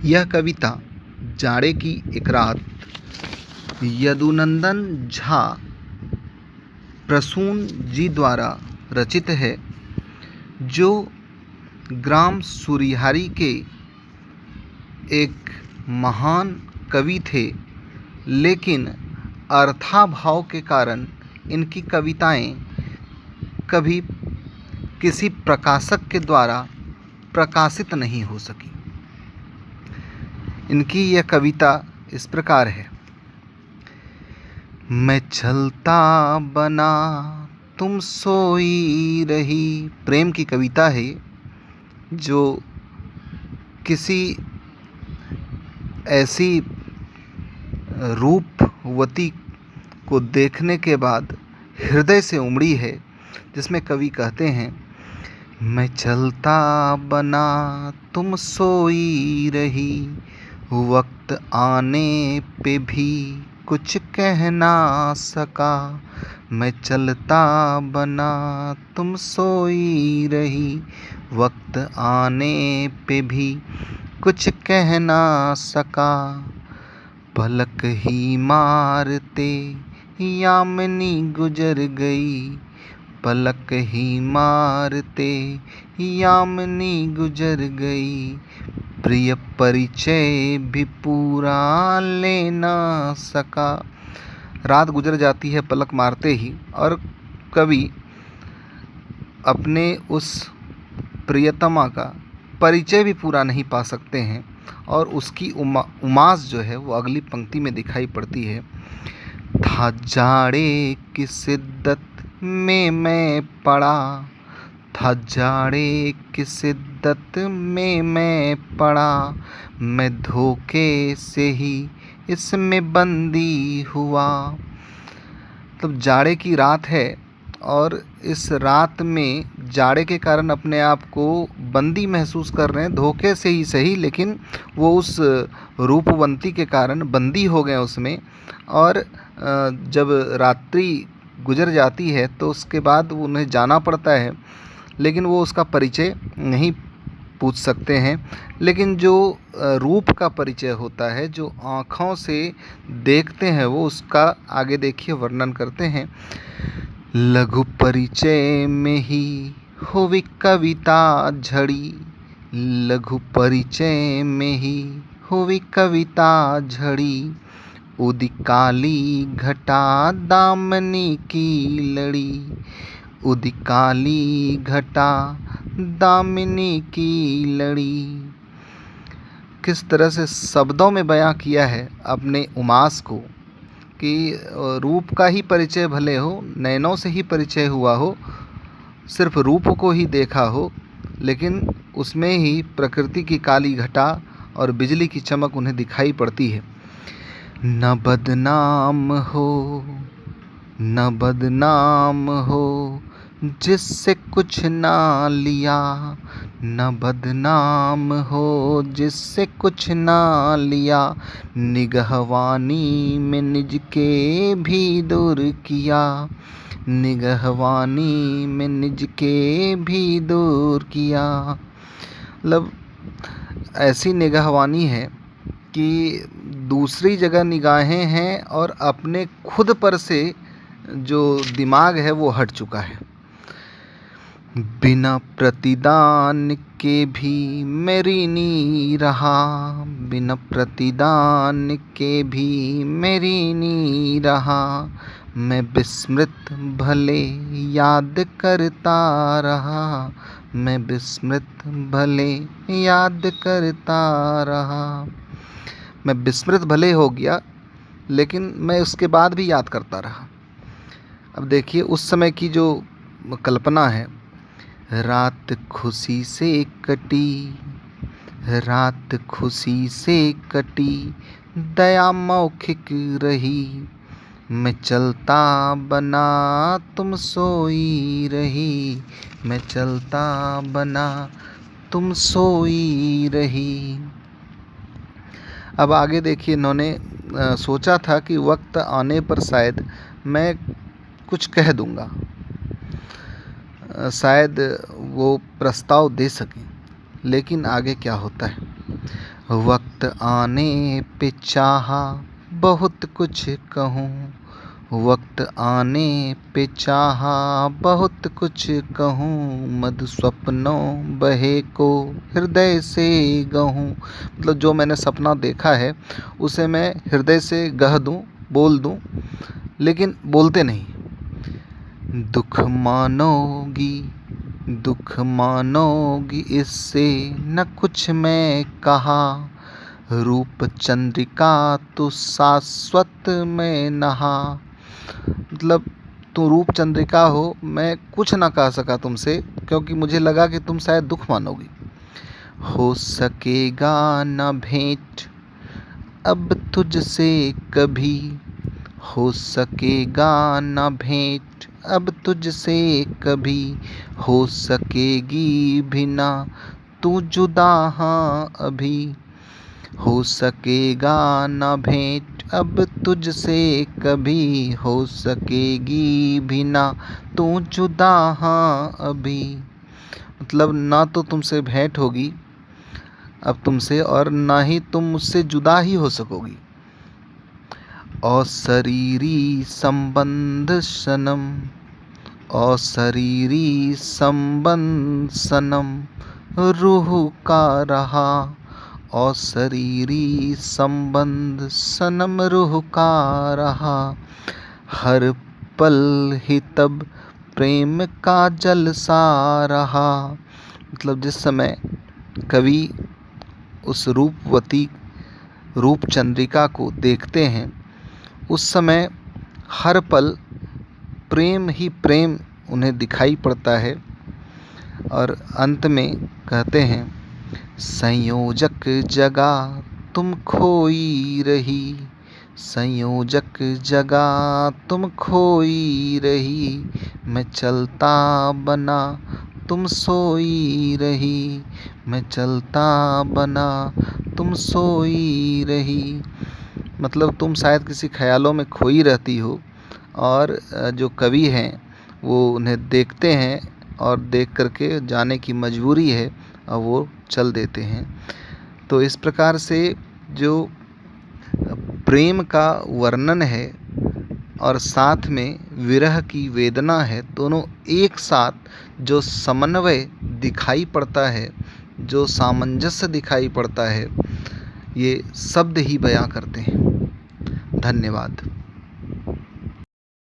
यह कविता जाड़े की एक रात यदुनंदन झा प्रसून जी द्वारा रचित है, जो ग्राम सूरिहारी के एक महान कवि थे, लेकिन अर्थाभाव के कारण इनकी कविताएं कभी किसी प्रकाशक के द्वारा प्रकाशित नहीं हो सकी। इनकी यह कविता इस प्रकार है। मैं चलता बना तुम सोई रही। प्रेम की कविता है, जो किसी ऐसी रूपवती को देखने के बाद हृदय से उमड़ी है, जिसमें कवि कहते हैं, मैं चलता बना तुम सोई रही, वक्त आने पे भी कुछ कह ना सका। मैं चलता बना तुम सोई रही, वक्त आने पे भी कुछ कह ना सका। पलक ही मारते यामिनी गुजर गई, पलक ही मारते यामिनी गुजर गई। प्रिय परिचय भी पूरा ले ना सका। रात गुजर जाती है पलक मारते ही, और कवि अपने उस प्रियतमा का परिचय भी पूरा नहीं पा सकते हैं, और उसकी उमास जो है वो अगली पंक्ति में दिखाई पड़ती है। था जाड़े की शिद्दत में मैं पड़ा, था जाड़े की शिद्दत में मैं पड़ा, मैं धोखे से ही इसमें बंदी हुआ। तो जाड़े की रात है, और इस रात में जाड़े के कारण अपने आप को बंदी महसूस कर रहे हैं, धोखे से ही सही, लेकिन वो उस रूपवंती के कारण बंदी हो गए उसमें। और जब रात्रि गुजर जाती है तो उसके बाद उन्हें जाना पड़ता है, लेकिन वो उसका परिचय नहीं पूछ सकते हैं। लेकिन जो रूप का परिचय होता है, जो आँखों से देखते हैं, वो उसका आगे देखिए वर्णन करते हैं। लघु परिचय में ही हुई कविता झड़ी, लघु परिचय में ही हुई कविता झड़ी। उदी काली घटा दामनी की लड़ी, उदी काली घटा दामिनी की लड़ी। किस तरह से शब्दों में बयां किया है अपने उमास को, कि रूप का ही परिचय भले हो, नैनों से ही परिचय हुआ हो, सिर्फ रूप को ही देखा हो, लेकिन उसमें ही प्रकृति की काली घटा और बिजली की चमक उन्हें दिखाई पड़ती है। न बदनाम हो, न बदनाम हो जिससे कुछ ना लिया, न बदनाम हो जिससे कुछ ना लिया। निगहवानी में निज के भी दूर किया, निगहवानी में निज के भी दूर किया। मतलब ऐसी निगहवानी है कि दूसरी जगह निगाहें हैं, और अपने खुद पर से जो दिमाग है वो हट चुका है। बिना प्रतिदान के भी मैं ऋणी रहा, बिना प्रतिदान के भी मैं ऋणी रहा। मैं विस्मृत भले याद करता रहा, मैं विस्मृत भले याद करता रहा। मैं विस्मृत भले हो गया, लेकिन मैं उसके बाद भी याद करता रहा। अब देखिए उस समय की जो कल्पना है। रात खुशी से कटी, रात खुशी से कटी, दया मौखिक रही। मैं चलता बना तुम सोई रही, मैं चलता बना तुम सोई रही। अब आगे देखिए, इन्होंने सोचा था कि वक्त आने पर शायद मैं कुछ कह दूंगा, शायद वो प्रस्ताव दे सकें, लेकिन आगे क्या होता है। वक्त आने पे चाहा बहुत कुछ कहूँ, वक्त आने पे चाहा बहुत कुछ कहूँ, मधु स्वप्नों बहे को हृदय से गहूँ। मतलब जो मैंने सपना देखा है उसे मैं हृदय से गह दूँ, बोल दूँ, लेकिन बोलते नहीं। दुख मानोगी इससे न कुछ मैं कहा, रूप चंद्रिका तू शाश्वत में नहा। मतलब तू रूप चंद्रिका हो, मैं कुछ ना कह सका तुमसे, क्योंकि मुझे लगा कि तुम शायद दुख मानोगी। हो सकेगा न भेंट अब तुझसे कभी, हो सकेगा न भेंट अब तुझसे कभी, हो सकेगी भी ना तू जुदा हाँ अभी, हो सकेगा न भेंट अब तुझसे कभी, हो सकेगी भी ना तू जुदा हाँ अभी। मतलब ना तो तुमसे भेंट होगी अब तुमसे, और ना ही तुम मुझसे जुदा ही हो सकोगी। अशरीरी संबंध सनम, अशरीरी संबंध सनम रूह का रहा, अशरीरी संबंध सनम रूह का रहा, हर पल ही तब प्रेम का जलसा रहा। मतलब जिस समय कवि उस रूपवती रूप चंद्रिका को देखते हैं उस समय हर पल प्रेम ही प्रेम उन्हें दिखाई पड़ता है। और अंत में कहते हैं, संयोजक जगा तुम खोई रही, संयोजक जगा तुम खोई रही, मैं चलता बना तुम सोई रही, मैं चलता बना तुम सोई रही। मतलब तुम शायद किसी ख्यालों में खोई रहती हो, और जो कवि हैं वो उन्हें देखते हैं और देख करके जाने की मजबूरी है और वो चल देते हैं। तो इस प्रकार से जो प्रेम का वर्णन है और साथ में विरह की वेदना है, दोनों एक साथ जो समन्वय दिखाई पड़ता है, जो सामंजस्य दिखाई पड़ता है, ये शब्द ही बयां करते हैं। धन्यवाद।